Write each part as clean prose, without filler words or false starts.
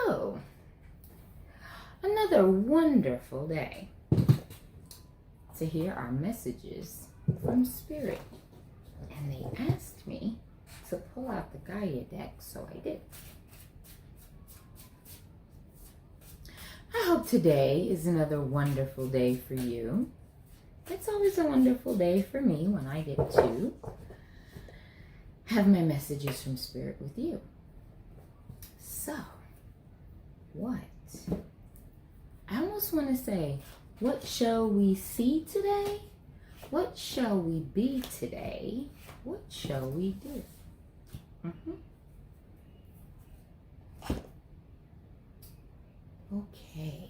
So, another wonderful day to hear our messages from Spirit. And they asked me to pull out the Gaia deck, so I did. I hope today is another wonderful day for you. It's always a wonderful day for me when I get to have my messages from Spirit with you. So, what? I almost want to say, what shall we see today? What shall we be today? What shall we do? Okay.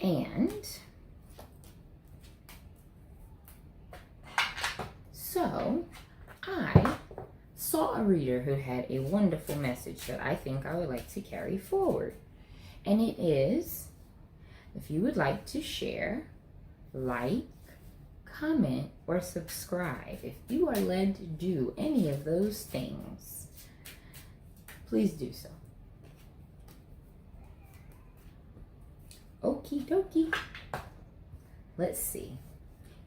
And so I saw a reader who had a wonderful message that I think I would like to carry forward. And it is, if you would like to share, like, comment, or subscribe, if you are led to do any of those things, please do so. Okie dokie. Let's see.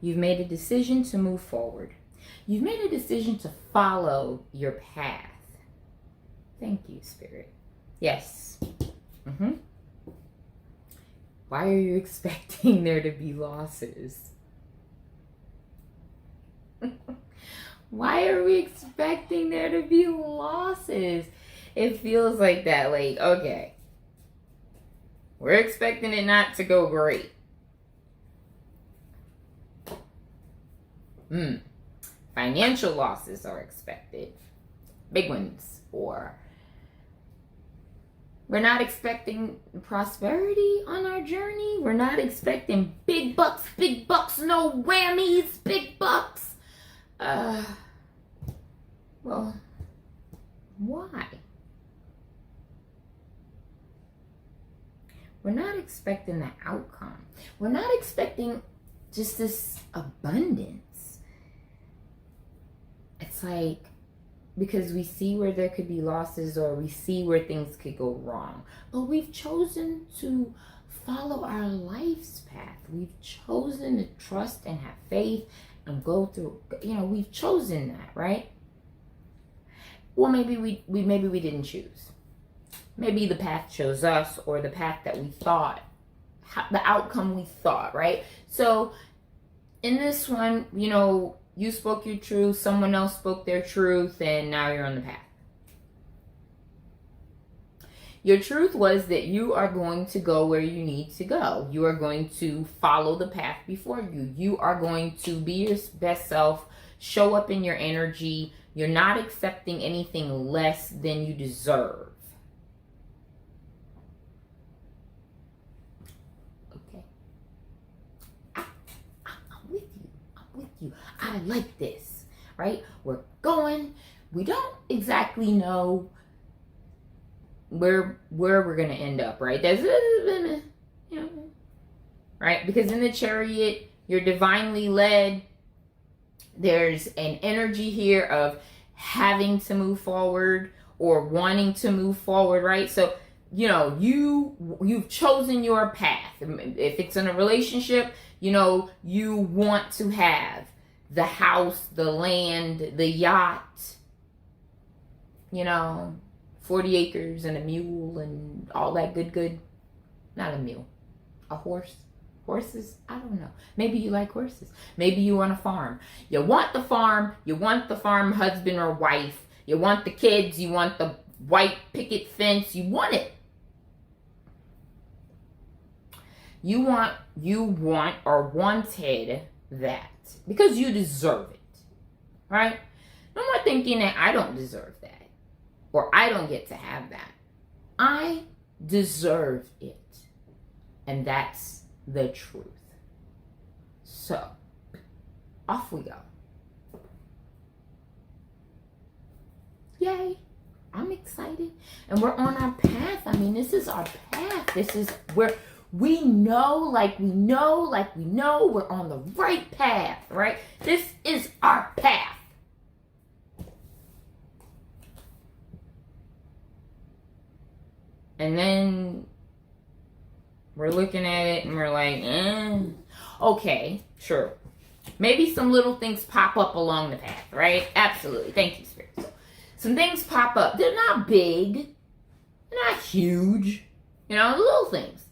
You've made a decision to move forward. You've made a decision to follow your path. Thank you, Spirit. Yes. Why are you expecting there to be losses? Why are we expecting there to be losses? It feels like that. Like, okay, we're expecting it not to go great. Financial losses are expected. Big ones. Or we're not expecting prosperity on our journey. We're not expecting big bucks, no whammies, big bucks. Well, why? We're not expecting the outcome. We're not expecting just this abundance. It's like, because we see where there could be losses or we see where things could go wrong. But we've chosen to follow our life's path. We've chosen to trust and have faith and go through, we've chosen that, right? Well, maybe we didn't choose. Maybe the path chose us, or the path that we thought, the outcome we thought, right? So in this one, you spoke your truth, someone else spoke their truth, and now you're on the path. Your truth was that you are going to go where you need to go. You are going to follow the path before you. You are going to be your best self, show up in your energy. You're not accepting anything less than you deserve. Okay. I'm with you. I like this, right? We're going. We don't exactly know where we're going to end up, right? There's, right? Because in the Chariot, you're divinely led. There's an energy here of having to move forward or wanting to move forward, right? So, you've chosen your path. If it's in a relationship, you want to have the house, the land, the yacht, 40 acres and a mule and all that good. Not a mule. A horse. Horses? I don't know. Maybe you like horses. Maybe you want a farm. You want the farm. You want the farm husband or wife. You want the kids. You want the white picket fence. You want it. You want or wanted that because you deserve it. Right? No more thinking that I don't deserve that. Or I don't get to have that. I deserve it. And that's the truth. So, off we go. Yay. I'm excited. And we're on our path. I mean, this is our path. This is where we know we're on the right path, right? This is our path. And then we're looking at it and we're like, okay, sure. Maybe some little things pop up along the path, right? Absolutely. Thank you, Spirit. So, some things pop up. They're not big. They're not huge. You know, little things.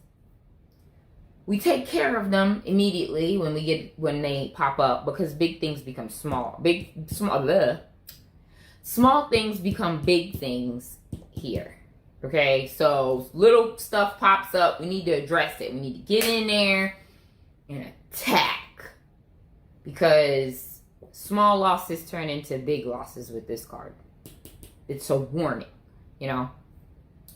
We take care of them immediately when they pop up, because big things become small. Small things become big things here. Okay, so little stuff pops up. We need to address it. We need to get in there and attack, because small losses turn into big losses with this card. It's a warning. You know,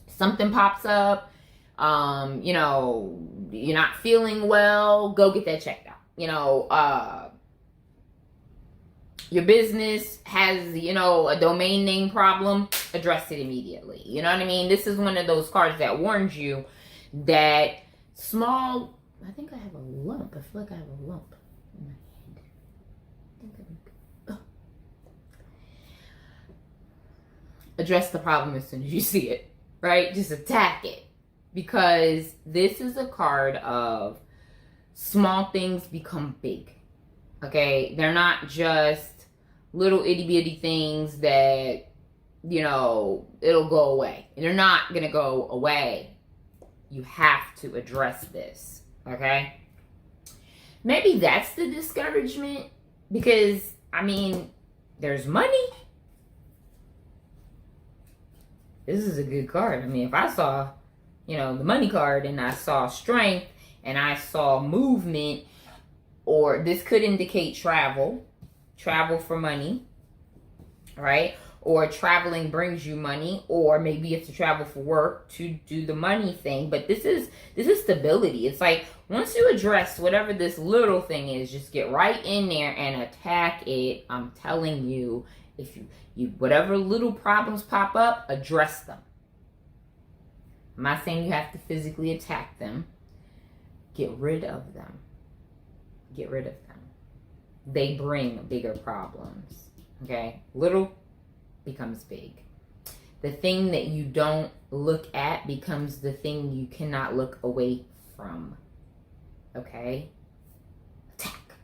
something pops up. You know, you're not feeling well. Go get that checked out. You know, your business has, you know, a domain name problem, address it immediately. You know what I mean? This is one of those cards that warns you that small, I think I have a lump. I feel like I have a lump in my head. Address the problem as soon as you see it, right? Just attack it. Because this is a card of small things become big. Okay? They're not just little itty bitty things that, you know, it'll go away. They're not going to go away. You have to address this. Okay? Maybe that's the discouragement. Because, I mean, there's money. This is a good card. I mean, if I saw, you know, the money card and I saw strength and I saw movement, or this could indicate travel for money, right? Or traveling brings you money, or maybe you have to travel for work to do the money thing. But this is stability. It's like once you address whatever this little thing is, just get right in there and attack it. I'm telling you, if you whatever little problems pop up, address them. I'm not saying you have to physically attack them. Get rid of them. Get rid of them. They bring bigger problems. Okay? Little becomes big. The thing that you don't look at becomes the thing you cannot look away from. Okay? Attack.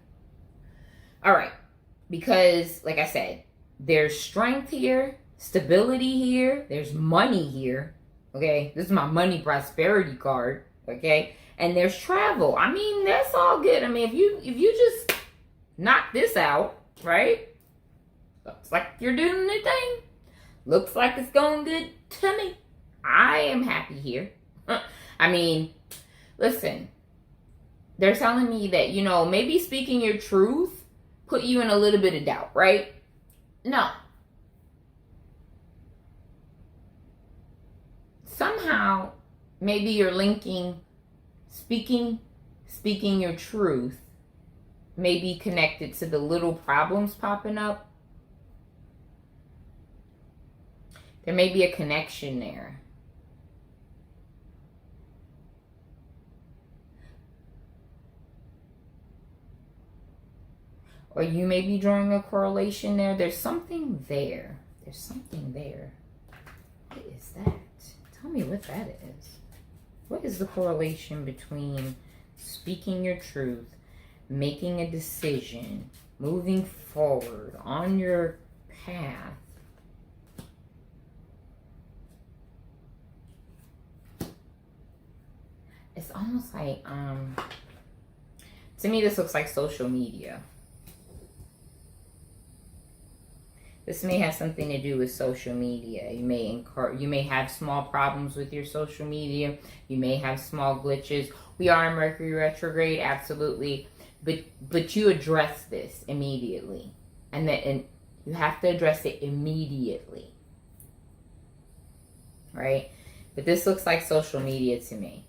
All right. Because, like I said, there's strength here, stability here, there's money here. Okay? This is my money prosperity card. Okay? And there's travel. I mean, that's all good. I mean, if you just knock this out, right? Looks like you're doing the thing. Looks like it's going good to me. I am happy here. I mean, listen. They're telling me that, you know, maybe speaking your truth put you in a little bit of doubt, right? No. Somehow, maybe you're linking speaking your truth may be connected to the little problems popping up. There may be a connection there. Or you may be drawing a correlation there. There's something there. There's something there. What is that? Tell me what that is. What is the correlation between speaking your truth, making a decision, moving forward on your path, it's almost like, to me this looks like social media. This may have something to do with social media. You may have small problems with your social media. You may have small glitches. We are in Mercury retrograde, absolutely. But you address this immediately. And you have to address it immediately. Right? But this looks like social media to me.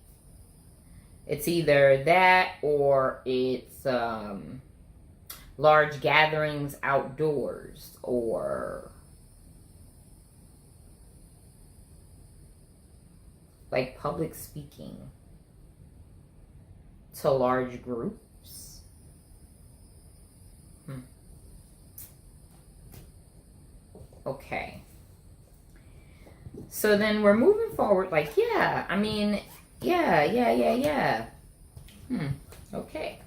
It's either that or it's large gatherings outdoors, or like public speaking to large groups. Okay. So then we're moving forward. Like, yeah, I mean, yeah. Okay.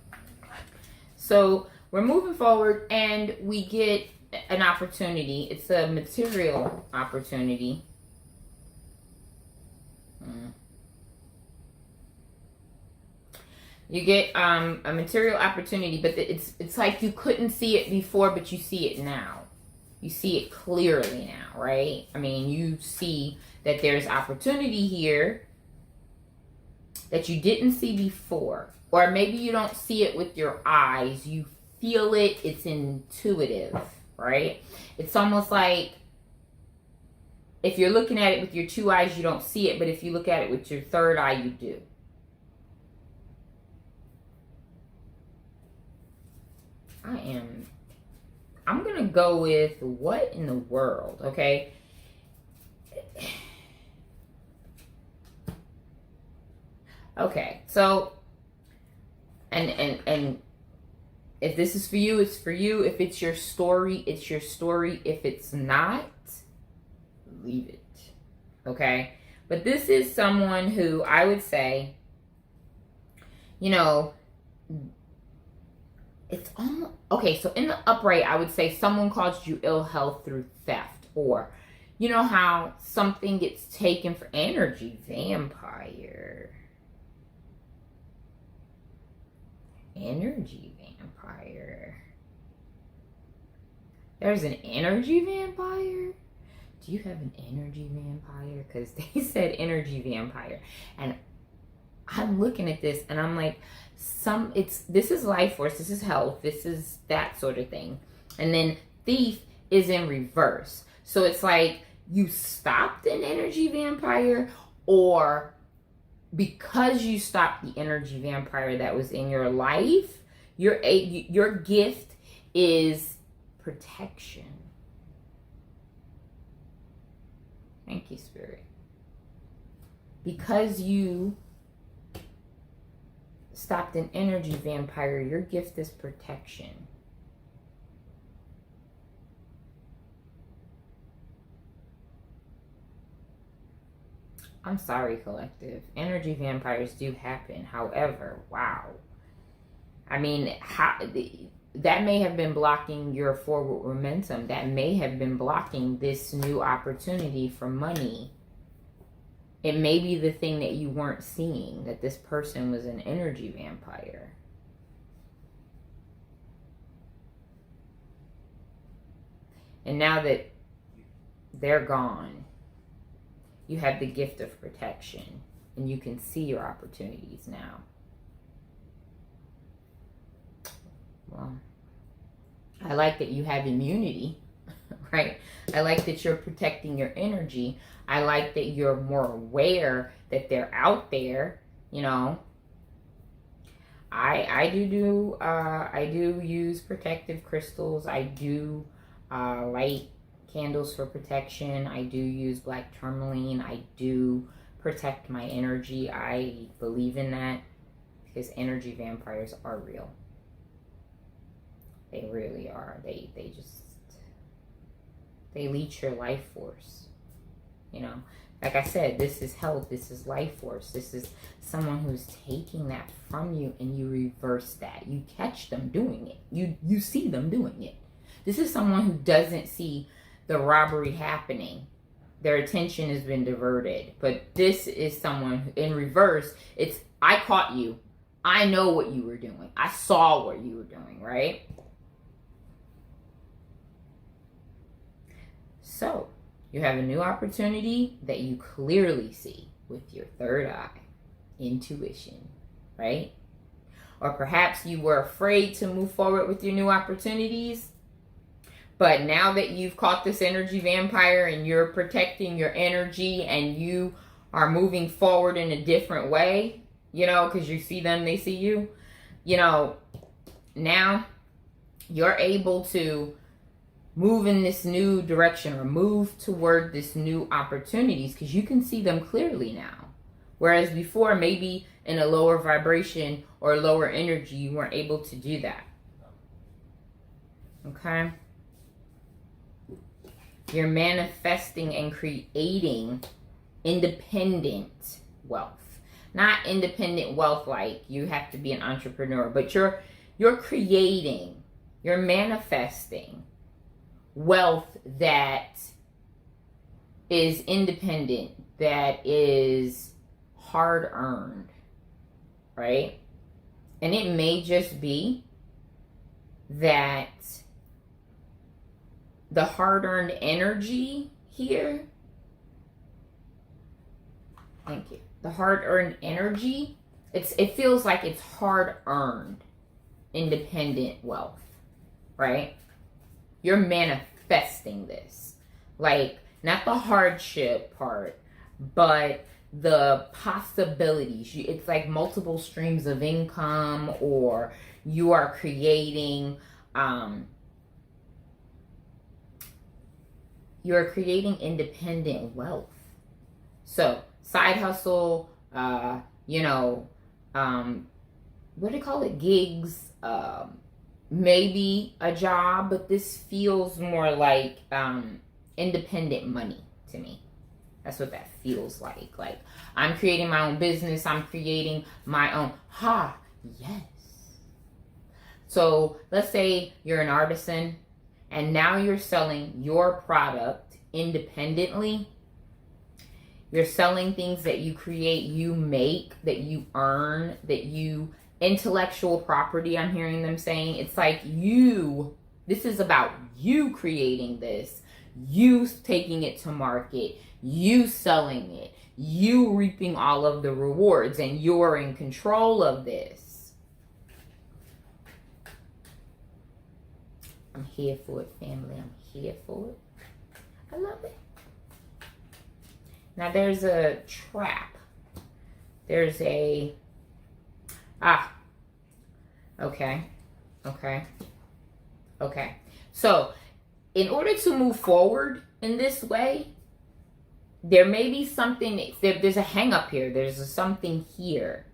So we're moving forward and we get an opportunity. It's a material opportunity. You get a material opportunity, but it's like you couldn't see it before, but you see it now. You see it clearly now, right? I mean, you see that there's opportunity here that you didn't see before. Or maybe you don't see it with your eyes. You feel it. It's intuitive, right? It's almost like if you're looking at it with your two eyes, you don't see it. But if you look at it with your third eye, you do. I'm going to go with what in the world, okay? Okay, so, and if this is for you, it's for you. If it's your story, it's your story. If it's not, leave it, okay? But this is someone who I would say, you know, it's almost, okay, so in the upright, I would say someone caused you ill health through theft. Or, you know how something gets taken for energy vampire. Energy vampire. There's an energy vampire? Do you have an energy vampire? Because they said energy vampire. And I'm looking at this and I'm like, this is life force, this is health, this is that sort of thing. And then thief is in reverse. So it's like you stopped an energy vampire, or because you stopped the energy vampire that was in your life, your gift is protection. Thank you, Spirit. Because you stopped an energy vampire, your gift is protection. I'm sorry, collective. Energy vampires do happen. However, wow. I mean, that may have been blocking your forward momentum. That may have been blocking this new opportunity for money. It may be the thing that you weren't seeing, that this person was an energy vampire. And now that they're gone, you have the gift of protection and you can see your opportunities now. Well, I like that you have immunity, right? I like that you're protecting your energy. I like that you're more aware that they're out there, you know. I do use protective crystals. I do light candles for protection. I do use black tourmaline. I do protect my energy. I believe in that because energy vampires are real. They really are. They leech your life force. You know, like I said, this is health, this is life force, this is someone who's taking that from you, and you reverse that. You catch them doing it. You see them doing it. This is someone who doesn't see the robbery happening. Their attention has been diverted. But this is someone who, in reverse, it's, I caught you. I know what you were doing. I saw what you were doing, right? So, you have a new opportunity that you clearly see with your third eye, intuition, right? Or perhaps you were afraid to move forward with your new opportunities, but now that you've caught this energy vampire and you're protecting your energy and you are moving forward in a different way, you know, because you see them, they see you, you know, now you're able to move in this new direction or move toward this new opportunities because you can see them clearly now. Whereas before, maybe in a lower vibration or lower energy, you weren't able to do that. Okay? You're manifesting and creating independent wealth. Not independent wealth like you have to be an entrepreneur, but you're creating, you're manifesting wealth that is independent, that is hard earned, right? And it may just be that the hard-earned energy here, thank you, the hard-earned energy, it feels like it's hard-earned independent wealth, right? You're manifesting this, like not the hardship part, but the possibilities. It's like multiple streams of income, or you are creating you're creating independent wealth. So side hustle, what do they call it, gigs, maybe a job, but this feels more like independent money to me. That's what that feels like. Like, I'm creating my own business. I'm creating my own. Yes. So let's say you're an artisan and now you're selling your product independently. You're selling things that you create, you make, that you earn, that you, intellectual property, I'm hearing them saying. It's like this is about you creating this, you taking it to market, you selling it, you reaping all of the rewards, and you're in control of this. I'm here for it, family. I'm here for it. I love it. Now there's a trap. There's a, okay. So in order to move forward in this way, there may be something, there's a hang up here. There's something here.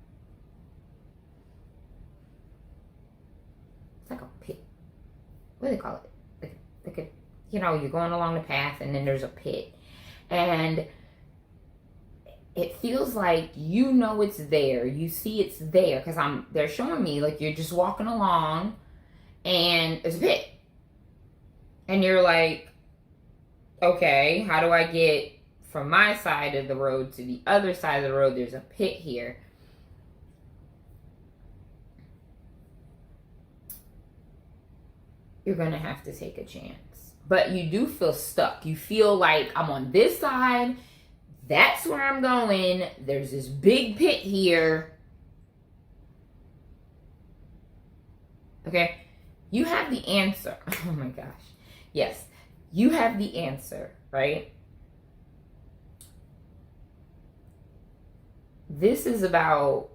It's like a pit. What do they call it? Like a, you're going along the path and then there's a pit. And it feels like it's there. You see it's there because they're showing me like you're just walking along and there's a pit. And you're like, okay, how do I get from my side of the road to the other side of the road? There's a pit here. You're going to have to take a chance. But you do feel stuck. You feel like I'm on this side. That's where I'm going. There's this big pit here. Okay. You have the answer. Oh my gosh. Yes. You have the answer, right? This is about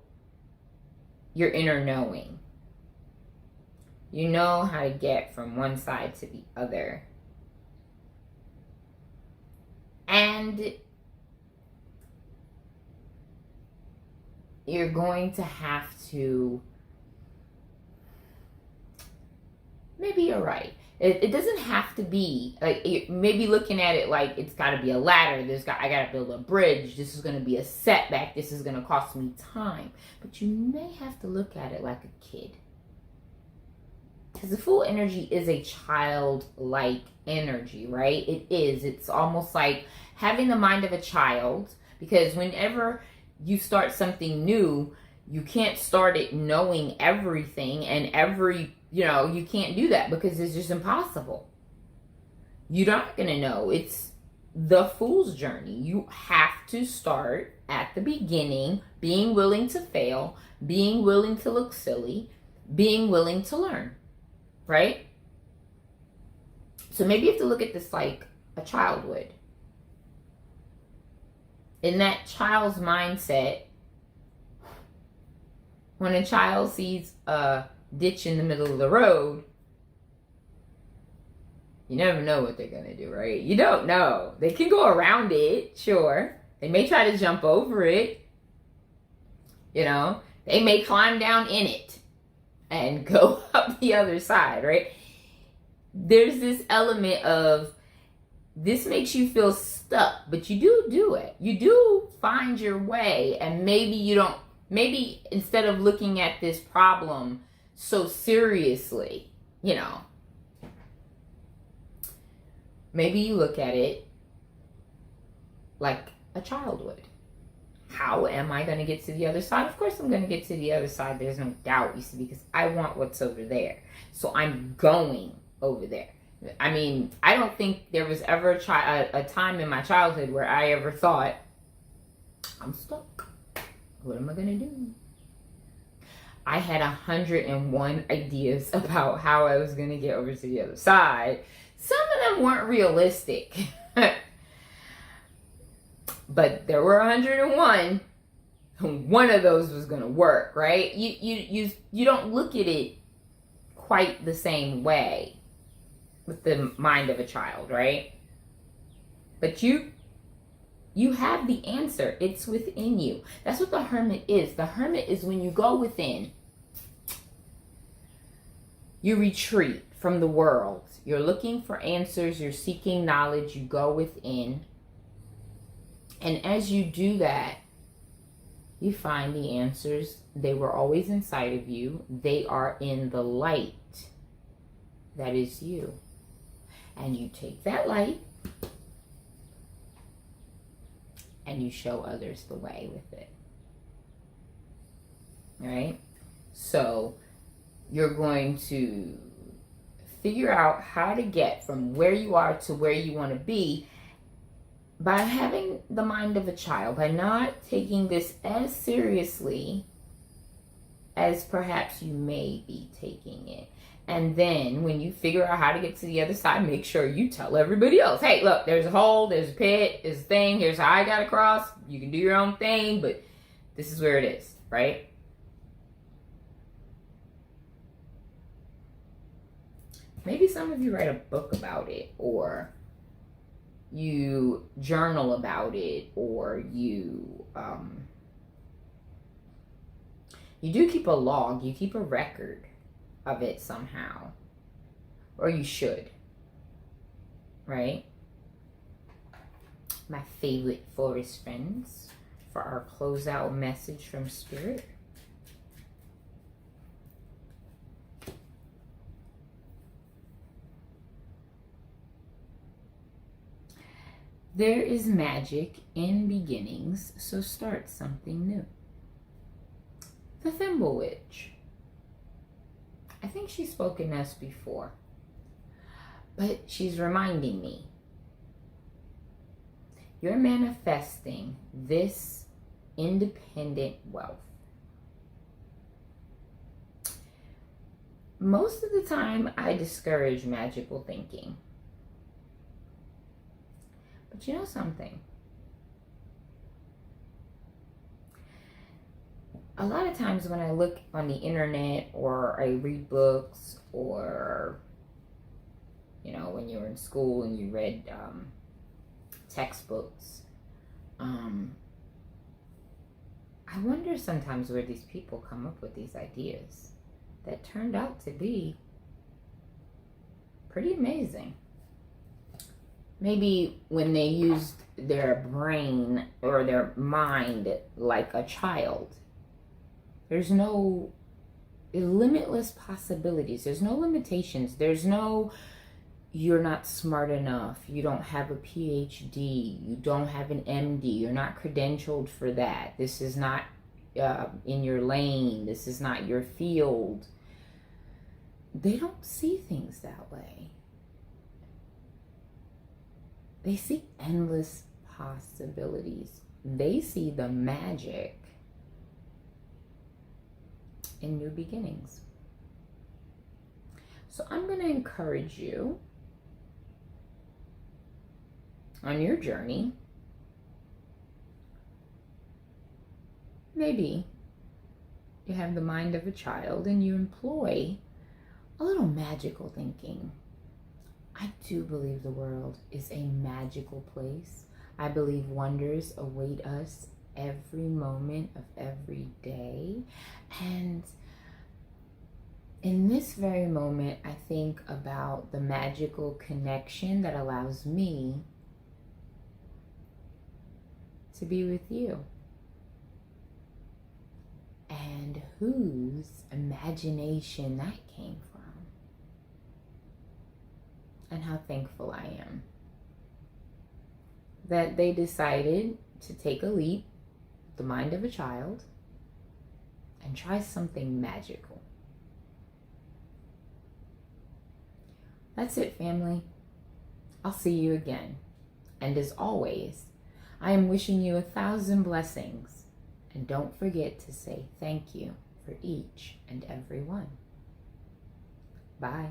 your inner knowing. You know how to get from one side to the other. And you're going to have to, maybe you're right. It doesn't have to be, like, maybe looking at it like it's got to be a ladder. I got to build a bridge. This is going to be a setback. This is going to cost me time. But you may have to look at it like a kid. Because the Fool energy is a childlike energy, right? It is. It's almost like having the mind of a child. Because whenever you start something new, you can't start it knowing everything and you can't do that because it's just impossible. You're not going to know. It's the Fool's journey. You have to start at the beginning, being willing to fail, being willing to look silly, being willing to learn, right? So maybe you have to look at this like a child would. In that child's mindset, when a child sees a ditch in the middle of the road, you never know what they're going to do, right? You don't know. They can go around it, sure. They may try to jump over it. They may climb down in it and go up the other side, right? There's this element of this makes you feel stuck, but you do it. You do find your way, and maybe instead of looking at this problem so seriously, maybe you look at it like a child would. How am I going to get to the other side? Of course I'm going to get to the other side. There's no doubt, you see, because I want what's over there. So I'm going over there. I mean, I don't think there was ever a time in my childhood where I ever thought, I'm stuck. What am I going to do? I had 101 ideas about how I was going to get over to the other side. Some of them weren't realistic. But there were 101. One of those was going to work, right? You don't look at it quite the same way with the mind of a child, right? But you have the answer. It's within you. That's what the hermit is. The hermit is when you go within. You retreat from the world. You're looking for answers. You're seeking knowledge. You go within. And as you do that, you find the answers. They were always inside of you. They are in the light that is you. And you take that light and you show others the way with it. All right? So you're going to figure out how to get from where you are to where you want to be by having the mind of a child, by not taking this as seriously as perhaps you may be taking it. And then when you figure out how to get to the other side, make sure you tell everybody else, hey, look, there's a hole, there's a pit, there's a thing, here's how I got across. You can do your own thing, but this is where it is, right? Maybe some of you write a book about it, or you journal about it, or you do keep a log, you keep a record of it somehow, or you should, right? My favorite forest friends, for our closeout message from Spirit. There is magic in beginnings, so start something new. The Thimble Witch. I think she's spoken this before, but she's reminding me. You're manifesting this independent wealth. Most of the time, I discourage magical thinking. But you know something? A lot of times when I look on the internet, or I read books, or, when you were in school and you read textbooks, I wonder sometimes where these people come up with these ideas that turned out to be pretty amazing. Maybe when they used their brain or their mind like a child. There's no limitless possibilities. There's no limitations. There's no, you're not smart enough. You don't have a PhD. You don't have an MD. You're not credentialed for that. This is not in your lane. This is not your field. They don't see things that way. They see endless possibilities. They see the magic in new beginnings. So I'm going to encourage you on your journey. Maybe you have the mind of a child and you employ a little magical thinking. I do believe the world is a magical place. I believe wonders await us every moment of every day. And in this very moment, I think about the magical connection that allows me to be with you. And whose imagination that came from. And how thankful I am that they decided to take a leap, the mind of a child, and try something magical. That's it, family. I'll see you again. And as always, I am wishing you 1,000 blessings. And don't forget to say thank you for each and every one. Bye.